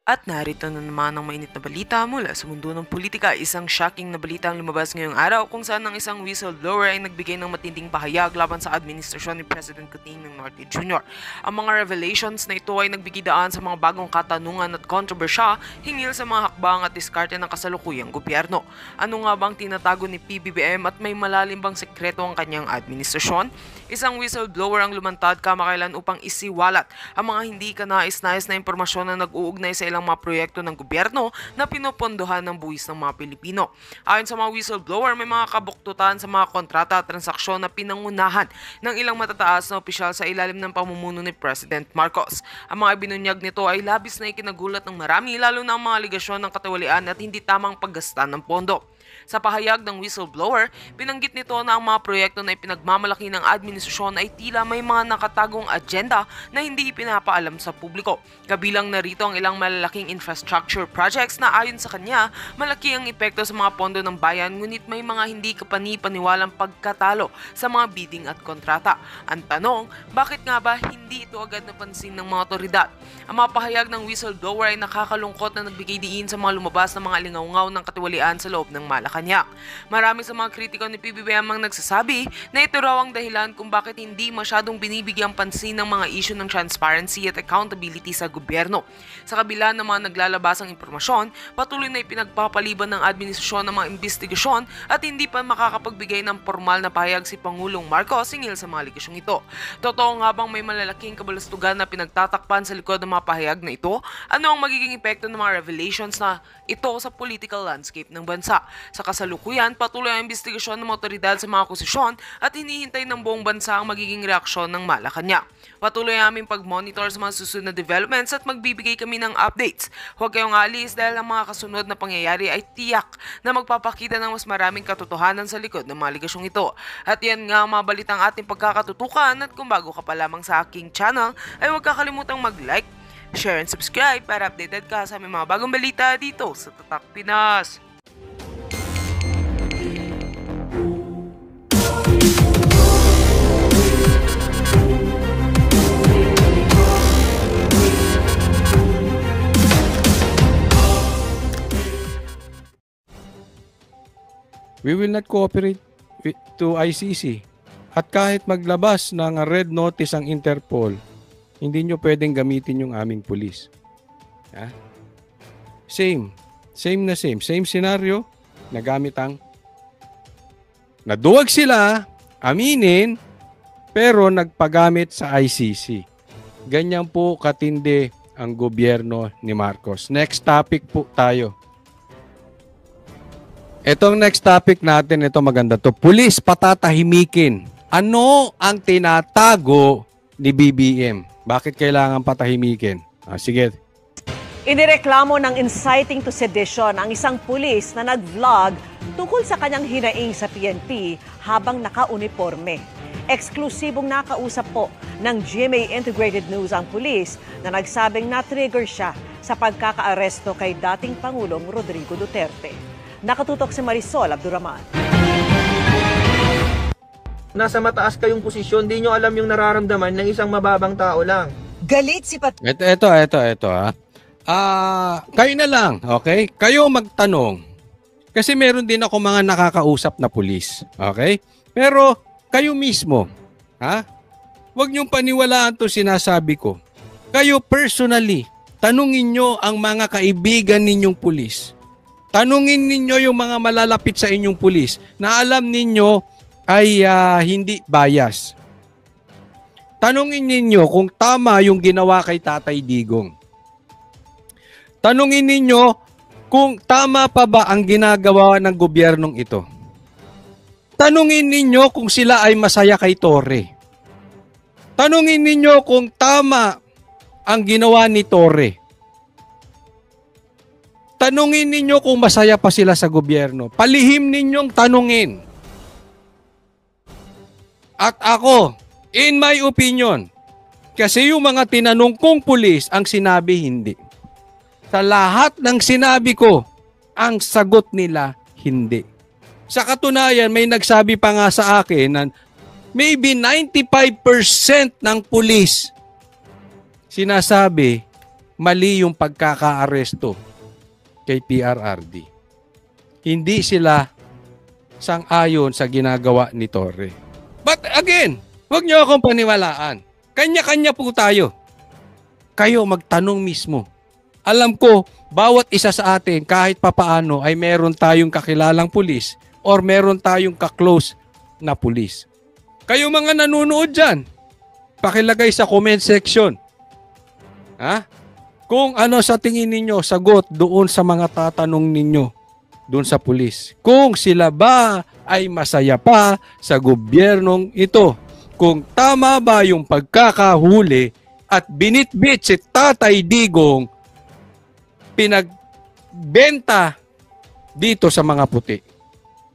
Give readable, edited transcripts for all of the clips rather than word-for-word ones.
At narito na naman ang mainit na balita mula sa mundo ng politika. Isang shocking na balita ang lumabas ngayong araw kung saan ang isang whistleblower ay nagbigay ng matinding pahayag laban sa administrasyon ni President Cotain ng Norte Jr. Ang mga revelations na ito ay nagbigay daan sa mga bagong katanungan at kontrobersya hinggil sa mga hakbang at diskarte ng kasalukuyang gobyerno. Ano nga bang tinatago ni PBBM at may malalim bang sekreto ang kanyang administrasyon? Isang whistleblower ang lumantad kamakailan upang isiwalat ang mga hindi kanais-nais na impormasyon na nag-uugnay sa ilang mga proyekto ng gobyerno na pinopondohan ng buwis ng mga Pilipino. Ayon sa mga whistleblower, may mga kabuktutan sa mga kontrata at transaksyon na pinangunahan ng ilang matataas na opisyal sa ilalim ng pamumuno ni President Marcos. Ang mga binunyag nito ay labis na ikinagulat ng marami, lalo na ang mga aligasyon ng katiwalian at hindi tamang paggasta ng pondo. Sa pahayag ng whistleblower, binanggit nito na ang mga proyekto na ipinagmamalaki ng administrasyon ay tila may mga nakatagong agenda na hindi ipinapaalam sa publiko. Kabilang narito ang ilang malalaking infrastructure projects na ayon sa kanya, malaki ang epekto sa mga pondo ng bayan ngunit may mga hindi kapani-paniwalang pagkatalo sa mga bidding at kontrata. Ang tanong, bakit nga ba hindi ito agad napansin ng mga otoridad? Ang mga pahayag ng whistleblower ay nakakalungkot na nagbigay diin sa mga lumabas na mga lingaw-ngaw ng katiwalian sa loob ng Malacanang. Marami sa mga kritiko ni PBBM ang nagsasabi na ito raw ang dahilan kung bakit hindi masyadong binibigyang pansin ng mga issue ng transparency at accountability sa gobyerno. Sa kabila ng mga naglalabasang impormasyon, patuloy na ipinagpapaliban ng administrasyon ng mga investigasyon at hindi pa makakapagbigay ng formal na pahayag si Pangulong Marcos hinggil sa mga aligasyong ito. Totoo nga bang may malalaking kabalastugan na pinagtatakpan sa likod ng mga pahayag na ito? Ano ang magiging epekto ng mga revelations na ito sa political landscape ng bansa? Sa kasalukuyan, patuloy ang investigasyon ng otoridad sa mga akusasyon at hinihintay ng buong bansa ang magiging reaksyon ng Malacanang. Patuloy ang aming pag-monitor sa mga susunod na developments at magbibigay kami ng updates. Huwag kayong alis dahil ang mga kasunod na pangyayari ay tiyak na magpapakita ng mas maraming katotohanan sa likod ng mga aligasyong ito. At yan nga ang mga balitang ating pagkakatutukan at kung bago ka pa lamang sa aking channel ay huwag kakalimutang mag-like, share and subscribe para updated ka sa aming mga bagong balita dito sa Tatak Pinas. We will not cooperate to ICC. At kahit maglabas ng red notice ang Interpol, hindi nyo pwedeng gamitin yung aming pulis. Ha? Same scenario, nagamit ang naduwag sila, aminin, pero nagpagamit sa ICC. Ganyan po katindi ang gobyerno ni Marcos. Next topic po tayo. Itong next topic natin, ito maganda to. Pulis patatahimikin. Ano ang tinatago ni BBM? Bakit kailangan patahimikin? Sige. Inireklamo ng inciting to sedition ang isang pulis na nag-vlog tungkol sa kanyang hinaing sa PNP habang naka-uniforme. Eksklusibong nakausap po ng GMA Integrated News ang pulis na nagsabing na-trigger siya sa pagkakaaresto kay dating Pangulong Rodrigo Duterte. Nakatutok si Marisol Abdurrahman. Nasa mataas kayong posisyon, di nyo alam yung nararamdaman ng isang mababang tao lang. Galit si Pat... Ito ha. Kayo na lang, okay? Kayo magtanong. Kasi meron din ako mga nakakausap na pulis, okay? Pero kayo mismo, ha? Huwag niyong paniwalaan to sinasabi ko. Kayo personally, tanungin nyo ang mga kaibigan ninyong pulis. Tanungin ninyo yung mga malalapit sa inyong pulis na alam ninyo ay hindi bias. Tanungin ninyo kung tama yung ginawa kay Tatay Digong. Tanungin ninyo kung tama pa ba ang ginagawa ng gobyernong ito. Tanungin ninyo kung sila ay masaya kay Torre. Tanungin ninyo kung tama ang ginawa ni Torre. Tanungin ninyo kung masaya pa sila sa gobyerno. Palihim ninyong tanungin. At ako, in my opinion, kasi yung mga tinanong kong pulis, ang sinabi hindi. Sa lahat ng sinabi ko, ang sagot nila hindi. Sa katunayan, may nagsabi pa nga sa akin na maybe 95% ng pulis sinasabi mali yung pagkakaaresto kay PRRD. Hindi sila sang-ayon sa ginagawa ni Torre. But again, huwag niyo akong paniwalaan. Kanya-kanya po tayo. Kayo magtanong mismo. Alam ko, bawat isa sa atin kahit papaano ay meron tayong kakilalang pulis or meron tayong kaklose na pulis. Kayo mga nanonood dyan, pakilagay sa comment section. Ha? Kung ano sa tingin ninyo, sagot doon sa mga tatanong ninyo doon sa pulis. Kung sila ba ay masaya pa sa gobyernong ito. Kung tama ba yung pagkakahuli at binitbit si Tatay Digong pinagbenta dito sa mga puti.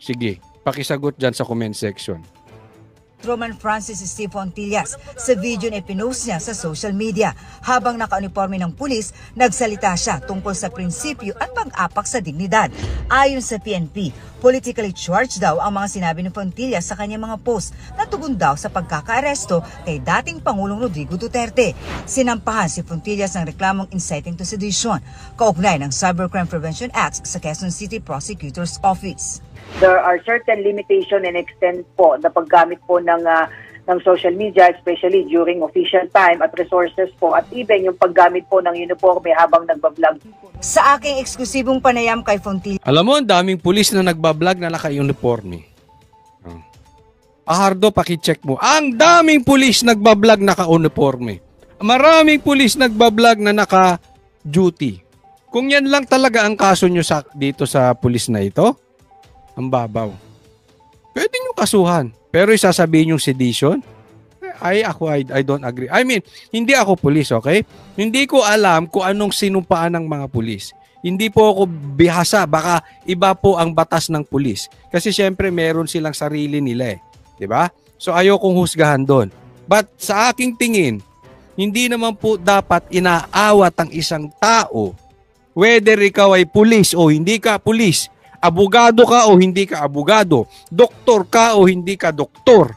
Sige, pakisagot dyan sa comment section. Roman Francis Steve Fontillas sa video na ipinost niya sa social media. Habang naka-uniforme ng pulis, nagsalita siya tungkol sa prinsipyo at pag-apak sa dignidad. Ayon sa PNP, politically charged daw ang mga sinabi ni Fontillas sa kanyang mga post na tugon daw sa pagkakaaresto kay dating Pangulong Rodrigo Duterte. Sinampahan si Fontillas ng reklamong inciting to sedition, kaugnay ng Cybercrime Prevention Act sa Quezon City Prosecutor's Office. There are certain limitation and extent po na paggamit po ng social media, especially during official time at resources po, at even yung paggamit po ng uniforme habang nagbablog. Sa aking eksklusibong panayam kay Fontillas, Alam mo, ang daming pulis na nagbablog na naka-uniforme. Ahardo, pakicheck mo. Ang daming pulis nagbablog naka-uniforme. Maraming pulis nagbablog na naka-duty. Kung yan lang talaga ang kaso nyo dito sa pulis na ito, ang babaw. Pwede nyo kasuhan. Pero isasabihin yung sedition? I don't agree. I mean, hindi ako pulis, okay? Hindi ko alam kung anong sinumpaan ng mga pulis. Hindi po ako bihasa. Baka iba po ang batas ng pulis. Kasi syempre meron silang sarili nila eh. Diba? So ayokong husgahan doon. But sa aking tingin, hindi naman po dapat inaawat ang isang tao. Whether ikaw ay pulis o hindi ka pulis, abogado ka o hindi ka abogado, doktor ka o hindi ka doktor,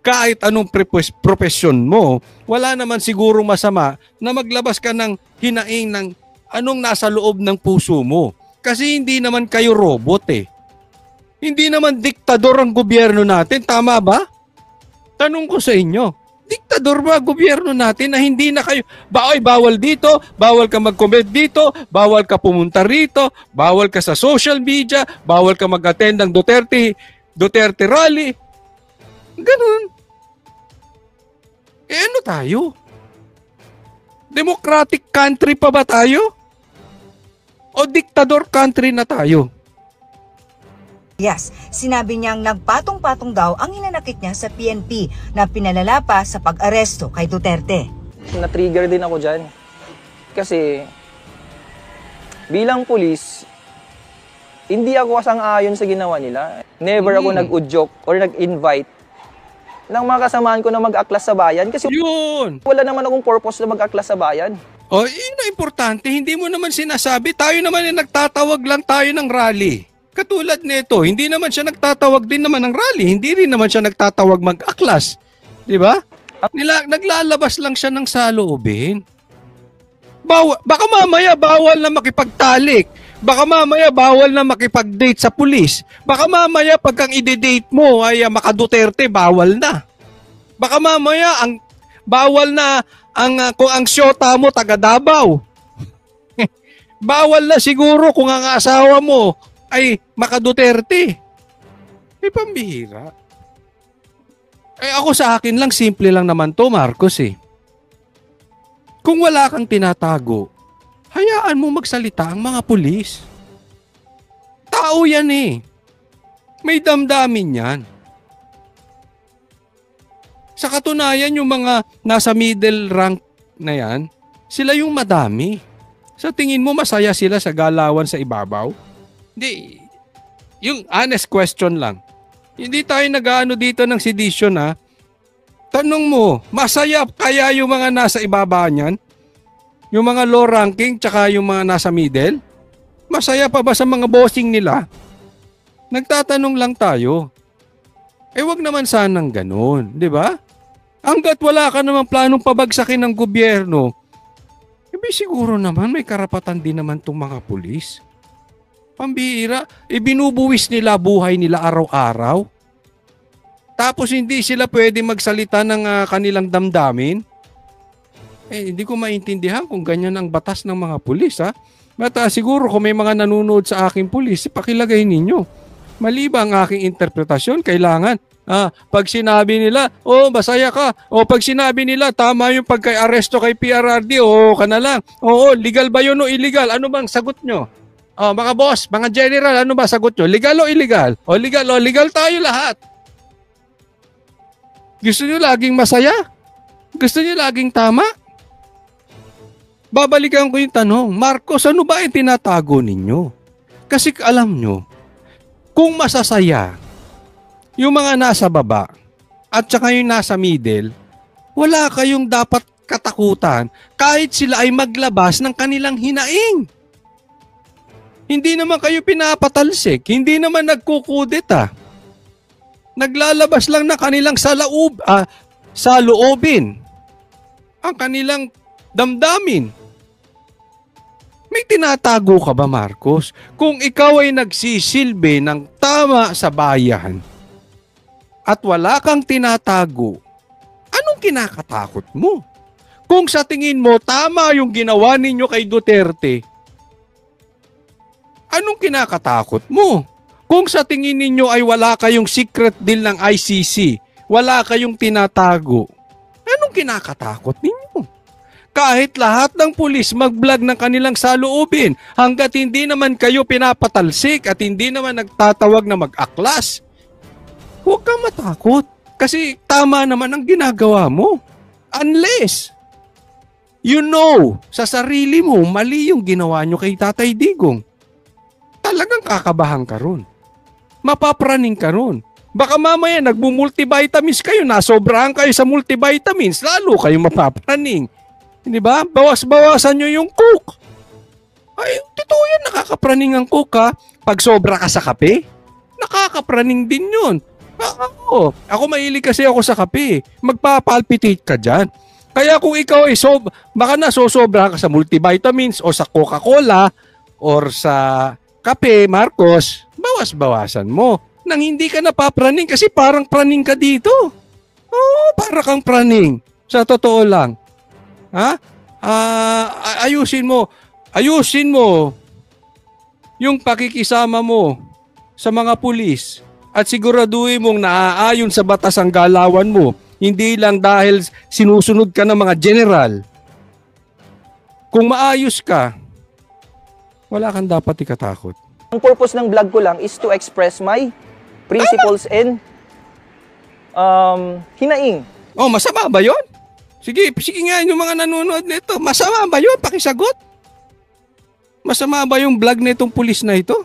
kahit anong profesyon mo, wala naman siguro masama na maglabas ka ng hinaing ng anong nasa loob ng puso mo. Kasi hindi naman kayo robot eh. Hindi naman diktador ang gobyerno natin, tama ba? Tanong ko sa inyo, diktador ba gobyerno natin na hindi na kayo, bawal dito, bawal ka mag-comment dito, bawal ka pumunta rito, bawal ka sa social media, bawal ka mag-attend ng Duterte rally. Ganun. Eh ano tayo? Democratic country pa ba tayo? O diktador country na tayo? yes, sinabi niyang nagpatong-patong daw ang hinanakit niya sa PNP na pinalala pa sa pag-aresto kay Duterte. Na-trigger din ako dyan. Kasi bilang pulis, hindi ako asang-ayon sa ginawa nila. Never ako nag-udyok or nag-invite ng mga kasamaan ko na mag-aklas sa bayan. Kasi Yun! wala naman akong purpose na mag-aklas sa bayan. O, yun na importante. Hindi mo naman sinasabi. Tayo naman yung nagtatawag lang tayo ng rally. Katulad nito, hindi naman siya nagtatawag din naman ng rally. Hindi rin naman siya nagtatawag mag-aklas. Di ba? Naglalabas lang siya ng saloobin. Baka mamaya bawal na makipagtalik. Baka mamaya bawal na makipag-date sa pulis. Baka mamaya pag ang ide-date mo ay maka-Duterte, bawal na. Baka mamaya ang bawal na kung ang syota mo taga Davao. Bawal na siguro kung ang asawa mo ay maka-Duterte. Pambihira. Ako sa akin lang, simple lang naman to, Marcos eh. Kung wala kang tinatago, hayaan mo magsalita ang mga pulis. Tao yan eh. May damdamin yan. Sa katunayan, yung mga nasa middle rank na yan, sila yung madami. Sa tingin mo, masaya sila sa galawan sa ibabaw? Hindi. Yung honest question lang. Hindi tayo nag-aano dito ng sedition ha. Tanong mo, masaya kaya yung mga nasa ibaba niyan? Yung mga low ranking tsaka yung mga nasa middle? Masaya pa ba sa mga bossing nila? Nagtatanong lang tayo. Wag naman sanang ganun, di ba? Hanggat wala ka namang planong pabagsakin ng gobyerno, siguro naman may karapatan din naman itong mga pulis. Pambihira, ibinubuwis nila buhay nila araw-araw. Tapos hindi sila pwede magsalita ng kanilang damdamin. Hindi ko maintindihan kung ganyan ang batas ng mga pulis, ha. But siguro kung may mga nanonood sa aking pulis, pakilagay ninyo. Mali ba ang aking interpretasyon? Kailangan. Pag sinabi nila, masaya ka. O pag sinabi nila, tama yung pagka-aresto kay PRRD, ka na lang. Oo, legal ba yun o illegal? Ano bang sagot nyo? Mga boss, mga general, ano ba sagot nyo? Legal o illegal? Legal tayo lahat. Gusto nyo laging masaya? Gusto nyo laging tama? Babalikan ko yung tanong, Marcos, ano ba yung tinatago ninyo? Kasi alam nyo, kung masasaya, yung mga nasa baba at saka yung nasa middle, wala kayong dapat katakutan kahit sila ay maglabas ng kanilang hinaing. Hindi naman kayo pinapatalsik, hindi naman nagkukudeta. Naglalabas lang na kanilang saloobin ang kanilang damdamin. May tinatago ka ba, Marcos? Kung ikaw ay nagsisilbi ng tama sa bayan at wala kang tinatago, anong kinakatakot mo? Kung sa tingin mo tama yung ginawa ninyo kay Duterte, anong kinakatakot mo? Kung sa tingin ninyo ay wala kayong secret deal ng ICC, wala kayong tinatago, anong kinakatakot ninyo? Kahit lahat ng pulis mag-vlog ng kanilang saloobin, hanggat hindi naman kayo pinapatalsik at hindi naman nagtatawag na mag-aklas, huwag kang matakot. Kasi tama naman ang ginagawa mo. Unless, you know, sa sarili mo, mali yung ginawa nyo kay Tatay Digong. Talagang kakabahan ka ron. Mapapraning ka ron. Baka mamaya nagmumultivitamins kayo, nasobrahan kayo sa multivitamins, lalo kayo mapapraning. Hindi ba? Bawas-bawasan nyo yung coke. Ay, totoo yan, nakakapraning ang coke, ha. Pag sobra ka sa kape, nakakapraning din yun. Ako mahilig kasi ako sa kape. Magpapalpitate ka dyan. Kaya kung ikaw ay baka nasosobra ka sa multivitamins o sa Coca-Cola or sa kape, Marcos, bawas-bawasan mo. Nang hindi ka napapraning kasi parang praning ka dito. Para kang praning. Sa totoo lang. Ayusin mo yung pakikisama mo sa mga pulis at siguraduhin mong naaayon sa batas ang galawan mo, hindi lang dahil sinusunod ka ng mga general. Kung maayos ka, wala kang dapat ikatakot. Ang purpose ng vlog ko lang is to express my principles and hinaing. Masama ba yun? Sige nga yung mga nanonood nito. Masama ba yun? Pakisagot. Masama ba yung vlog nitong pulis na ito?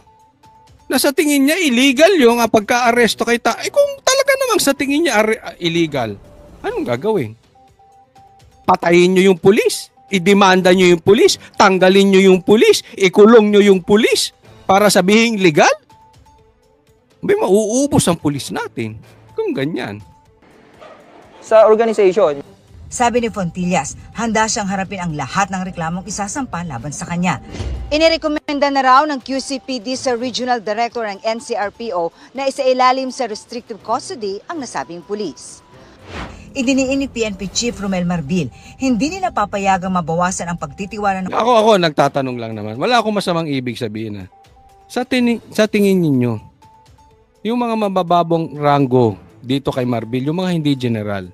Na sa tingin niya illegal yung pagka-aresto kay kung talaga namang sa tingin niya illegal, anong gagawin? Patayin niyo yung pulis? Idemanda niyo yung pulis? Tanggalin niyo yung pulis? Ikulong niyo yung pulis? Para sabihin legal? Mauubos ang pulis natin kung ganyan. Sa organization, sabi ni Fontillas, handa siyang harapin ang lahat ng reklamong isasampa laban sa kanya. Inirekomenda na raw ng QCPD sa Regional Director ng NCRPO na isailalim sa restrictive custody ang nasabing pulis. Idiniin ni PNP Chief Romel Marbil, hindi nila papayagang mabawasan ang pagtitiwala ng... Ako, nagtatanong lang naman. Wala akong masamang ibig sabihin. Sa tingin ninyo, yung mga mabababong rango dito kay Marbil, yung mga hindi general,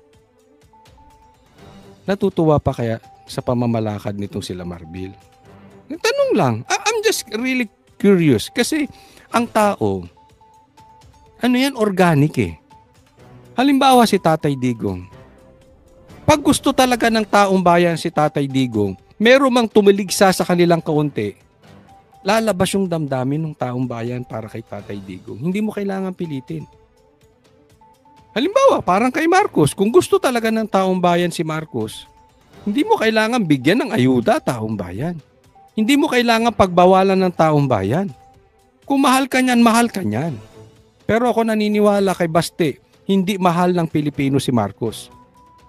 natutuwa pa kaya sa pamamalakad nitong sila Marbil? Tanong lang. I'm just really curious. Kasi ang tao, organic eh. Halimbawa si Tatay Digong. Pag gusto talaga ng taong bayan si Tatay Digong, meron mang tumiligsa sa kanilang kaunti, lalabas yung damdamin ng taong bayan para kay Tatay Digong. Hindi mo kailangan pilitin. Halimbawa, parang kay Marcos, kung gusto talaga ng taong bayan si Marcos, hindi mo kailangan bigyan ng ayuda taong bayan. Hindi mo kailangan pagbawalan ng taong bayan. Kung mahal ka niyan, mahal ka niyan. Pero ako naniniwala kay Baste, hindi mahal ng Pilipino si Marcos.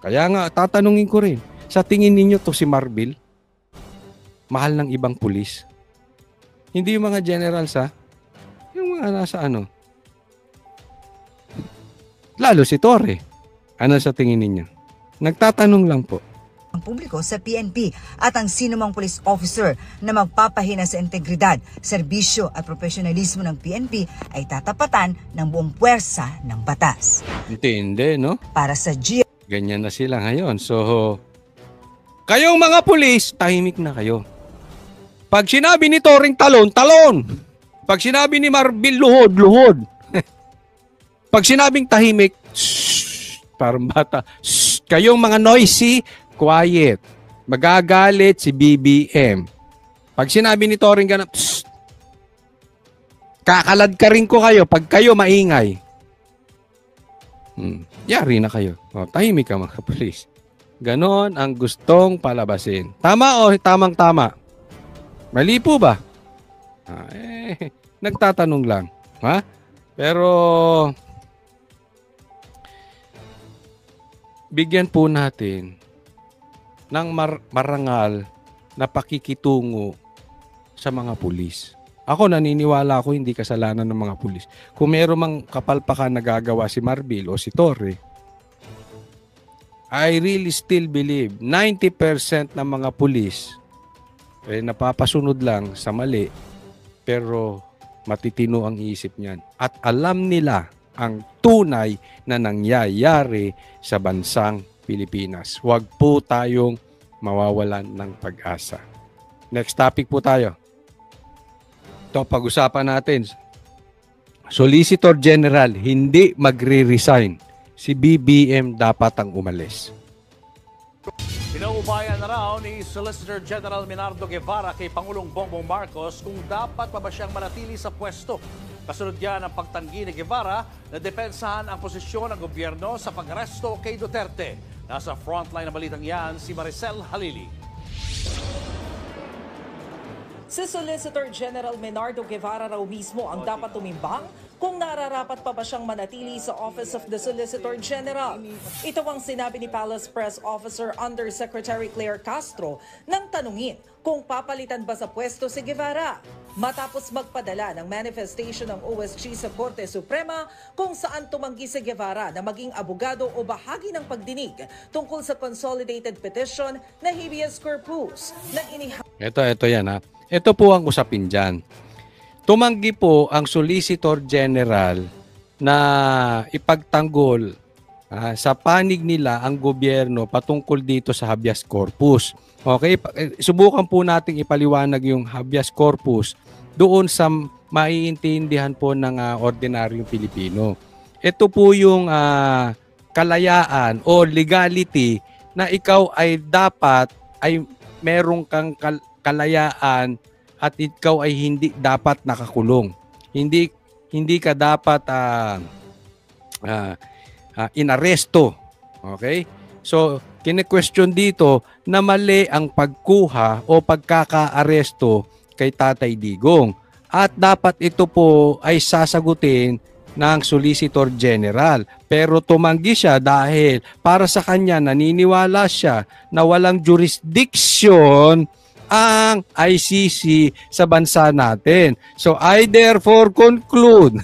Kaya nga, tatanungin ko rin, sa tingin ninyo to si Marbil? mahal ng ibang pulis. Hindi yung mga generals, ha? Yung mga nasa ano. Lalo si Torre. Ano sa tingin ninyo? Nagtatanong lang po. Ang publiko sa PNP at ang sinumang police officer na magpapahina sa integridad, serbisyo at profesionalismo ng PNP ay tatapatan ng buong puwersa ng batas. Hindi, no? Para sa GMA Ganyan na sila ngayon. So, kayong mga pulis, tahimik na kayo. Pag sinabi ni Toring talon, talon. Pag sinabi ni Marbil, luhod, luhod. Pag sinabing tahimik, shh, parang bata, shh, kayong mga noisy, quiet. Magagalit si BBM. Pag sinabi ni Toring ganun, shh, kakalad ka rin ko kayo pag kayo maingay. Yari na kayo. O, tahimik ka mga pulis. Ganon ang gustong palabasin. Tama o tamang-tama? Mali po ba? Nagtatanong lang. Ha? Pero bigyan po natin ng marangal na pakikitungo sa mga pulis. Ako naniniwala ako hindi kasalanan ng mga pulis. Kung meron mang kapalpakan na gagawa si Marbil o si Torre, I really still believe 90% ng mga pulis napapasunod lang sa mali pero matitino ang isip niyan. At alam nila ang tunay na nangyayari sa bansang Pilipinas. Huwag po tayong mawawalan ng pag-asa. Next topic po tayo. Ito, pag-usapan natin. Solicitor General, hindi magre-resign. Si BBM dapat ang umalis. Pinaubayan na raw ni Solicitor General Menardo Guevara kay Pangulong Bongbong Marcos kung dapat pa ba siyang manatili sa pwesto. Kasunod yan ang pagtanggi ni Guevara na depensahan ang posisyon ng gobyerno sa pag-aresto kay Duterte. Nasa frontline na balitang yan si Maricel Halili. Si Solicitor General Menardo Guevara raw mismo ang dapat tumimbang kung nararapat pa ba siyang manatili sa Office of the Solicitor General. Ito ang sinabi ni Palace Press Officer Undersecretary Claire Castro nang tanungin kung papalitan ba sa pwesto si Guevara. Matapos magpadala ng manifestation ng OSG sa Korte Suprema kung saan tumanggi si Guevara na maging abogado o bahagi ng pagdinig tungkol sa consolidated petition na habeas corpus na Ito yan ha. Ito po ang usapin dyan. Tumanggi po ang Solicitor General na ipagtanggol sa panig nila ang gobyerno patungkol dito sa habeas corpus. Okay? Subukan po nating ipaliwanag yung habeas corpus doon sa maiintindihan po ng ordinaryong Pilipino. Ito po yung kalayaan o legality na ikaw ay dapat ay merong kang kalayaan at ikaw ay hindi dapat nakakulong. Hindi ka dapat inaresto. Okay? So, kine-question dito na mali ang pagkuha o pagkaka-aresto kay Tatay Digong. At dapat ito po ay sasagutin ng Solicitor General. Pero tumanggi siya dahil para sa kanya naniniwala siya na walang jurisdiction ang ICC sa bansa natin. So I therefore conclude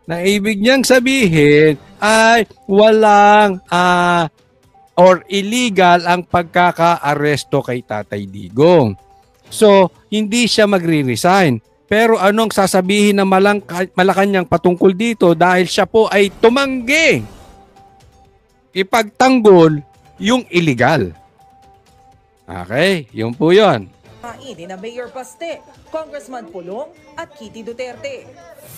na ibig niyang sabihin ay walang or illegal ang pagkaka-aresto kay Tatay Digong. So hindi siya magre-resign. Pero anong sasabihin ng Malacanang patungkol dito dahil siya po ay tumanggi ipagtanggol yung illegal. Okay, yun po yun. Ini na Mayor Baste, Congressman Pulong at Kitty Duterte.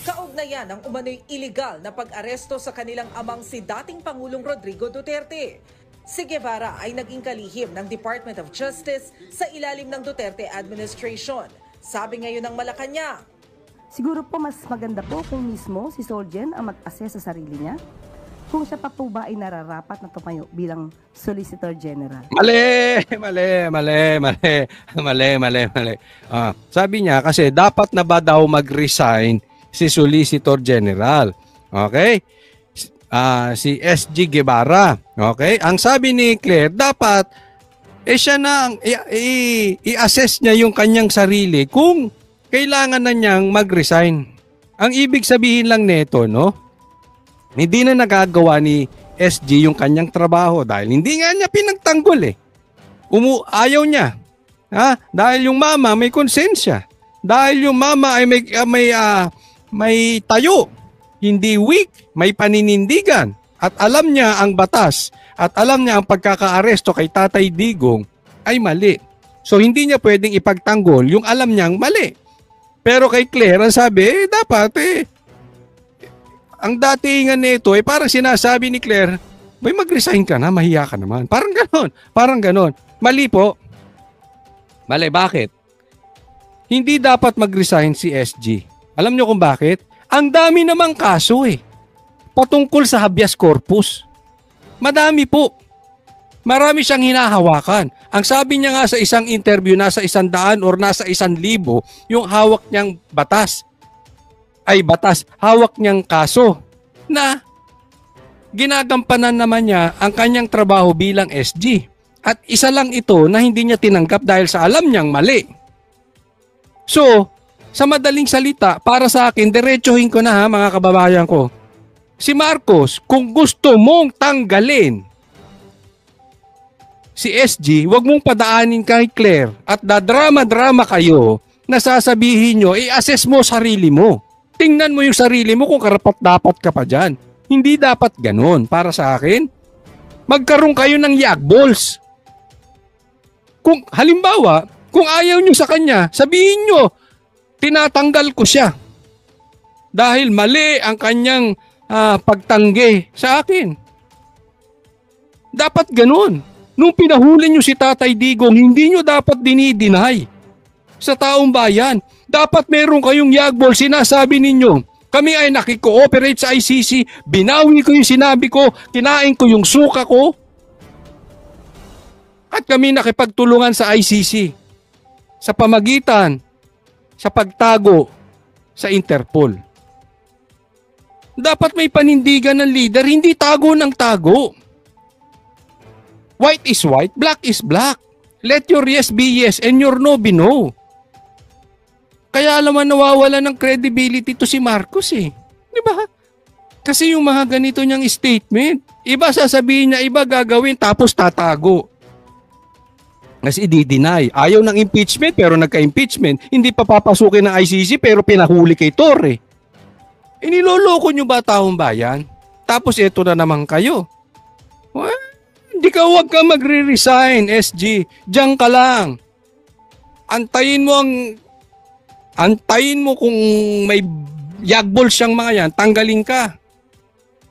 Kaugnayan ang umano'y illegal na pag-aresto sa kanilang amang si dating Pangulong Rodrigo Duterte. Si Guevara ay naging kalihim ng Department of Justice sa ilalim ng Duterte administration. Sabi ngayon ng Malacanang, siguro po mas maganda po kung mismo si Solgen ang mag-assess sa sarili niya. Kung siya pa po ba ay nararapat na tumayo bilang Solicitor General. Mali. Sabi niya kasi dapat na ba daw mag-resign si Solicitor General. Okay? Si SG Guevara. Okay? Ang sabi ni Claire, dapat siya na ang i-assess niya yung kanyang sarili kung kailangan na niyang mag-resign. Ang ibig sabihin lang nito, no? Hindi na nagagawa ni SG yung kanyang trabaho dahil hindi nga niya pinagtanggol eh. Ayaw niya. Ha? Dahil yung mama may konsensya. Dahil yung mama ay may tayo. Hindi weak, may paninindigan. At alam niya ang batas. At alam niya ang pagkakaaresto kay Tatay Digong ay mali. So hindi niya pwedeng ipagtanggol yung alam niyang mali. Pero kay Claire, ang sabi, dapat ang datingan nito parang sinasabi ni Claire, may mag-resign ka na, mahiya ka naman. Parang ganon. Mali po. Mali, bakit? Hindi dapat mag-resign si SG. Alam niyo kung bakit? Ang dami namang kaso patungkol sa habeas corpus. Madami po. Marami siyang hinahawakan. Ang sabi niya nga sa isang interview, nasa 100 or nasa 1,000 yung hawak niyang batas. Hawak niyang kaso na ginagampanan naman niya ang kanyang trabaho bilang SG. At isa lang ito na hindi niya tinanggap dahil sa alam niyang mali. So, sa madaling salita, para sa akin, diretsuhin ko na mga kababayan ko. Si Marcos, kung gusto mong tanggalin si SG, wag mong padaanin kay Claire at dadrama-drama kayo na sasabihin nyo, i-assess mo sarili mo. Tingnan mo yung sarili mo kung karapat-dapat ka pa dyan. Hindi dapat ganun para sa akin. Magkaroon kayo ng yagballs. Kung halimbawa, kung ayaw nyo sa kanya, sabihin nyo, tinatanggal ko siya. Dahil mali ang kanyang pagtanggi sa akin. Dapat ganun. Nung pinahuli nyo si Tatay Digong, hindi nyo dapat dinideny sa taong bayan. Dapat meron kayong yagbol. Sinasabi ninyo, kami ay nakikooperate sa ICC, binawi ko yung sinabi ko, kinain ko yung suka ko, at kami nakipagtulungan sa ICC sa pamagitan sa pagtago sa Interpol. Dapat may panindigan ng leader, hindi tago ng tago. White is white, black is black. Let your yes be yes and your no be no. Kaya naman nawawala ng credibility to si Marcos Di ba? Kasi yung mga ganito niyang statement, iba sasabihin niya, iba gagawin, tapos tatago. Kasi i-deny. Ayaw ng impeachment pero nagka-impeachment. Hindi pa papasukin ng ICC pero pinahuli kay Torre. Iniloloko nyo ba taong bayan? Tapos ito na naman kayo. Hindi ka, huwag ka magre-resign, SG. Diyan ka lang. Antayin mo kung may yagbol siyang mga yan, tanggalin ka.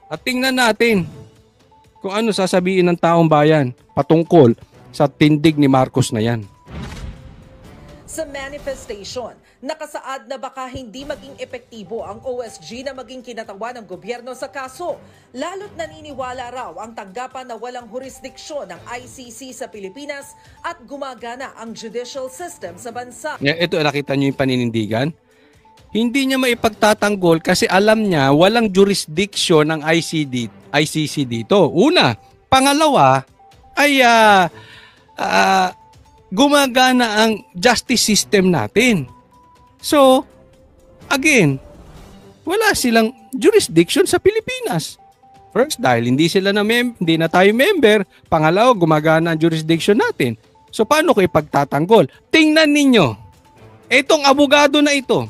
At tingnan natin kung ano sasabihin ng taong bayan patungkol sa tindig ni Marcos na yan. Sa manifestation, nakasaad na baka hindi maging epektibo ang OSG na maging kinatawan ng gobyerno sa kaso. Lalo't naniniwala raw ang tanggapan na walang jurisdiksyon ng ICC sa Pilipinas at gumagana ang judicial system sa bansa. Ito, nakita niyo yung paninindigan? Hindi niya maipagtatanggol kasi alam niya walang jurisdiction ng ICC dito. Una. Pangalawa ay gumagana ang justice system natin. So, again, wala silang jurisdiction sa Pilipinas. First, dahil hindi na tayo member. Pangalawa, gumagana ang jurisdiction natin. So, paano ko ipagtatanggol? Tingnan ninyo, itong abogado na ito,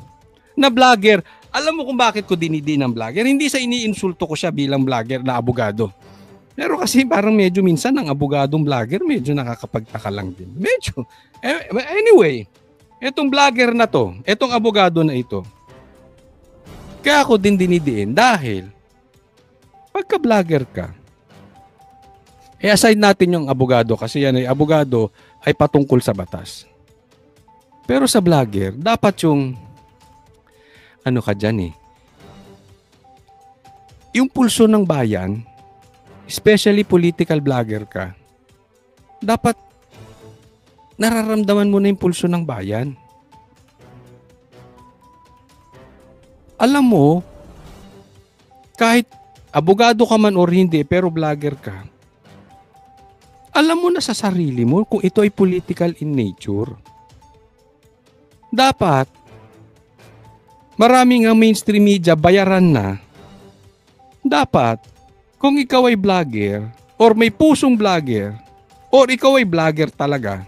na vlogger, alam mo kung bakit ko dinidi ng vlogger? Hindi sa iniinsulto ko siya bilang vlogger na abogado. Pero kasi parang medyo minsan ang abogadong vlogger medyo nakakapagtaka lang din. Medyo. Anyway, etong vlogger na to, etong abogado na ito, kaya ako din dinidiin dahil pagka-vlogger ka, aside natin yung abogado kasi yan ay abogado ay patungkol sa batas. Pero sa vlogger, dapat yung ano ka dyan yung pulso ng bayan, especially political vlogger ka, dapat nararamdaman mo na yung pulso ng bayan. Alam mo, kahit abogado ka man or hindi, pero vlogger ka, alam mo na sa sarili mo kung ito ay political in nature. Dapat, maraming ang mainstream media bayaran na. Dapat, kung ikaw ay vlogger, or may pusong vlogger, or ikaw ay vlogger talaga,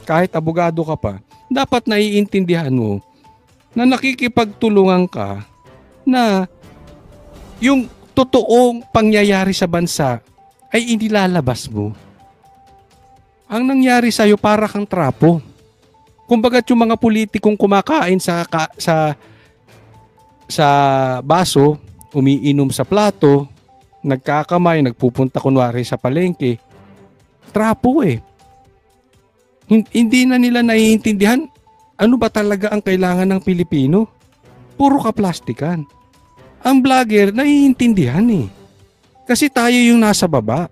kahit abogado ka pa, dapat naiintindihan mo na nakikipagtulungan ka na yung totoong pangyayari sa bansa ay inilalabas mo. Ang nangyari sa'yo para kang trapo. Kumbaga yung mga politikong kumakain sa baso, umiinom sa plato, nagkakamay, nagpupunta kunwari sa palengke, trapo eh. Hindi na nila naiintindihan ano ba talaga ang kailangan ng Pilipino. Puro kaplastikan. Ang vlogger naiintindihan eh. Kasi tayo yung nasa baba.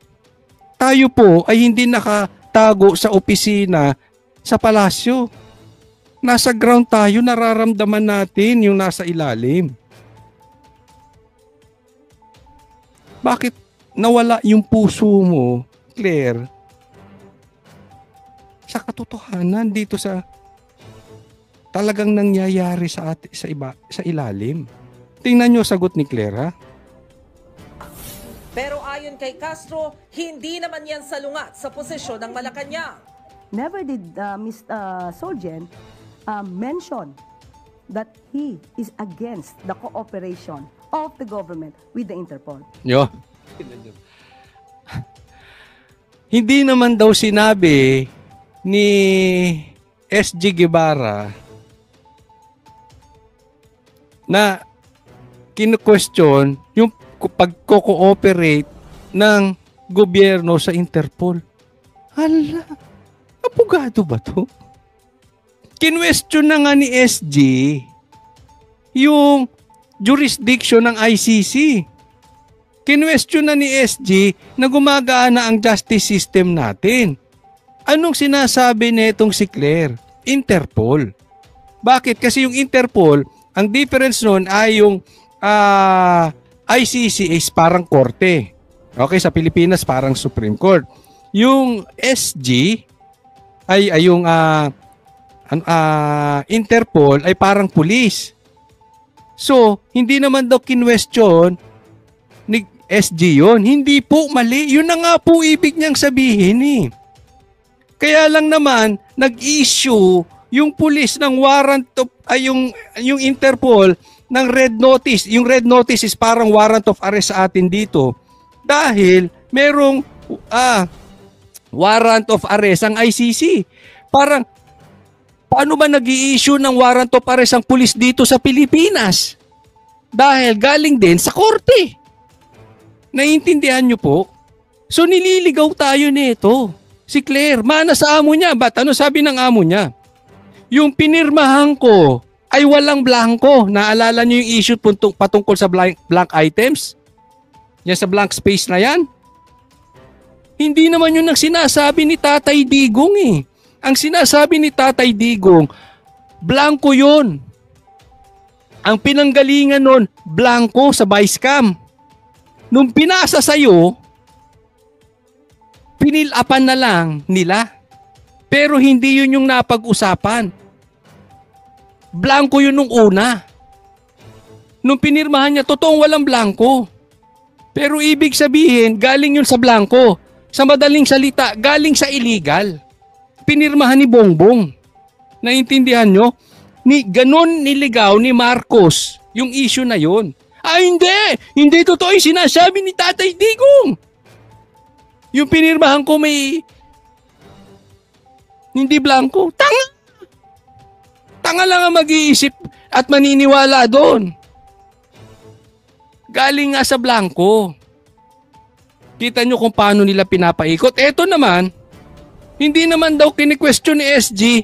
Tayo po ay hindi nakatago sa opisina sa palasyo. Nasa ground tayo, nararamdaman natin yung nasa ilalim. Bakit nawala yung puso mo, Claire, sa katotohanan dito sa talagang nangyayari sa ilalim? Tingnan nyo sagot ni Claire, ha? Pero ayon kay Castro, hindi naman yan salungat sa posisyon ng Malacanang. Never did Ms. Solgen mention that he is against the cooperation of the government with the Interpol. Yo. Hindi naman daw sinabi ni SG Guevara na kinu-question yung pag-cooperate ng gobyerno sa Interpol. Hala, abogado ba to? Kinwestiyon na nga ni SG yung jurisdiction ng ICC. Kinwestiyon na ni SG na gumagana ang justice system natin. Anong sinasabi nitong si Claire? Interpol. Bakit? Kasi yung Interpol, ang difference nun ay yung ICC is parang korte. Okay, sa Pilipinas parang Supreme Court. Yung SG ay yung Interpol ay parang police. So, hindi naman daw kinwestiyon ni SG yun. Hindi po, mali. Yun na nga po ibig niyang sabihin eh. Kaya lang naman, nag-issue yung police ng warrant of, yung Interpol ng red notice. Yung red notice is parang warrant of arrest sa atin dito. Dahil merong warrant of arrest ang ICC. Parang, paano ba nag-i-issue ng warrant of arrest ang pulis dito sa Pilipinas? Dahil galing din sa korte. Naiintindihan nyo po? So nililigaw tayo nito. Si Claire, mana sa amo niya. Ba't ano sabi ng amo niya? Yung pinirmahan ko ay walang blanco. Naalala nyo yung issue patungkol sa blank items? Yan sa blank space na yan? Hindi naman yun ang sinasabi ni Tatay Digong eh. Ang sinasabi ni Tatay Digong, blanco yun. Ang pinanggalingan nun, blanco sa vice cam. Nung pinasa sa'yo, pinilapan na lang nila. Pero hindi yun yung napag-usapan. Blanco yun nung una. Nung pinirmahan niya, totoong walang blanco. Pero ibig sabihin, galing yun sa blanco. Sa madaling salita, galing sa illegal. Pinirmahan ni Bongbong. Naintindihan nyo? Ganon niligaw ni Marcos yung issue na yun. Hindi! Hindi totoo yung sinasabi ni Tatay Digong. Yung pinirmahan ko may hindi blanco. Tanga! Tanga lang ang mag-iisip at maniniwala doon. Galing nga sa blanco. Kita nyo kung paano nila pinapaikot. Eto naman, hindi naman daw kini-question ni SG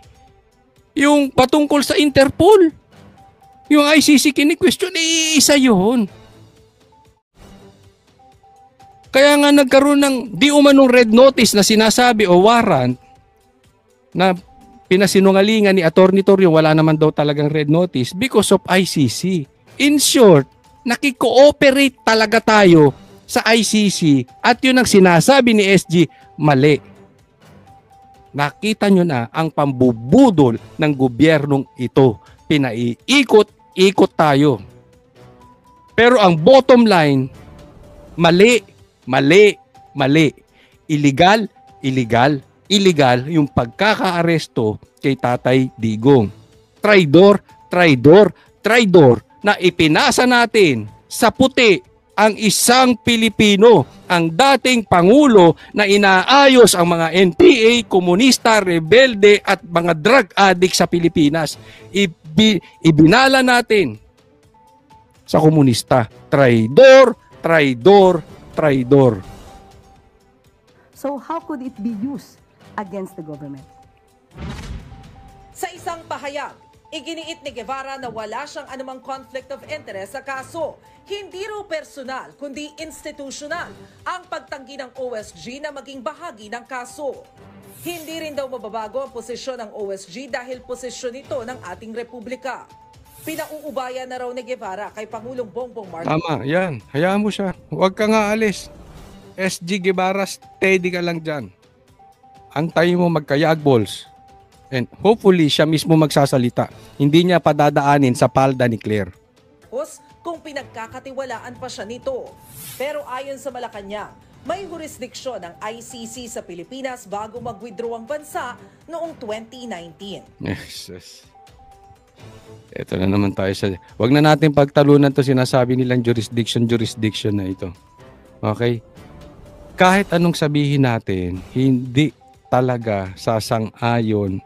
yung patungkol sa Interpol. Yung ICC kini-question, isa yun. Kaya nga nagkaroon ng di umanong red notice na sinasabi o warrant na pinasinungalingan ni Atty. Torrio, wala naman daw talagang red notice because of ICC. In short, nakikooperate talaga tayo sa ICC at yun ang sinasabi ni SG, mali. Nakita nyo na ang pambubudol ng gobyernong ito. Pinaiikot-ikot tayo. Pero ang bottom line, mali, mali, mali. Illegal, illegal, illegal yung pagkakaaresto kay Tatay Digong. Traidor, traidor, traidor na ipinasa natin sa puti ang isang Pilipino, ang dating Pangulo na inaayos ang mga NPA, komunista, rebelde at mga drug addict sa Pilipinas. Ibinala natin sa komunista. Traidor, traidor, traidor. So how could it be used against the government? Sa isang pahayag, iginiit ni Guevara na wala siyang anumang conflict of interest sa kaso. Hindi raw personal, kundi institutional ang pagtanggi ng OSG na maging bahagi ng kaso. Hindi rin daw mababago ang posisyon ng OSG dahil posisyon ito ng ating republika. Pinauubayan na raw ni Guevara kay Pangulong Bongbong Marcos. Tama, yan. Hayaan mo siya. Huwag ka nga alis. SG Guevara, steady ka lang dyan. Antayin mo magkayag balls. And hopefully, siya mismo magsasalita. Hindi niya padadaanin sa palda ni Claire. Kung pinagkakatiwalaan pa siya nito. Pero ayon sa Malacanang, may jurisdiksyon ng ICC sa Pilipinas bago mag-withdraw ang bansa noong 2019. Yes. Ito na naman tayo sa... Huwag na natin pagtalunan to sinasabi nilang jurisdiction na ito. Okay? Kahit anong sabihin natin, hindi talaga sasang-ayon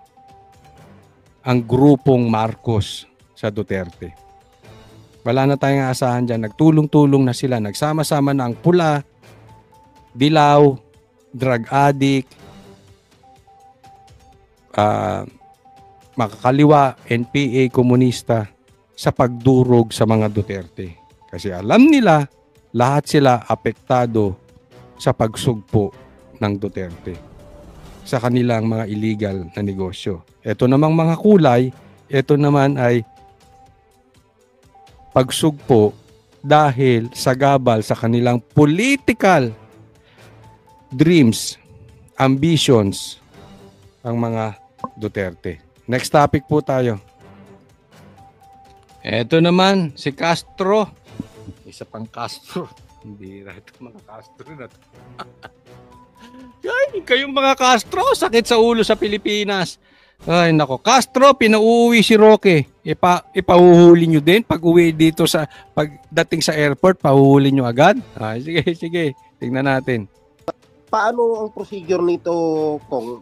ang grupong Marcos sa Duterte. Wala na tayong aasahan dyan. Nagtulong-tulong na sila. Nagsama-sama na ang pula, dilaw, drug addict, makakaliwa, NPA, komunista sa pagdurog sa mga Duterte. Kasi alam nila, lahat sila apektado sa pagsugpo ng Duterte sa kanilang mga illegal na negosyo. Ito namang mga kulay, ito naman ay pagsugpo dahil sa gabal sa kanilang political dreams, ambitions ang mga Duterte. Next topic po tayo. Ito naman, si Castro. Isa pang Castro. Hindi na ito mga Castro na ito. Ay, kayong mga Castro, sakit sa ulo sa Pilipinas. Ay, nako. Castro, pinauuwi si Roque. Ipahuhuli nyo din pag uwi dito sa, pagdating sa airport, pahuhuli nyo agad? Ay, sige. Tingnan natin. Paano ang procedure nito kung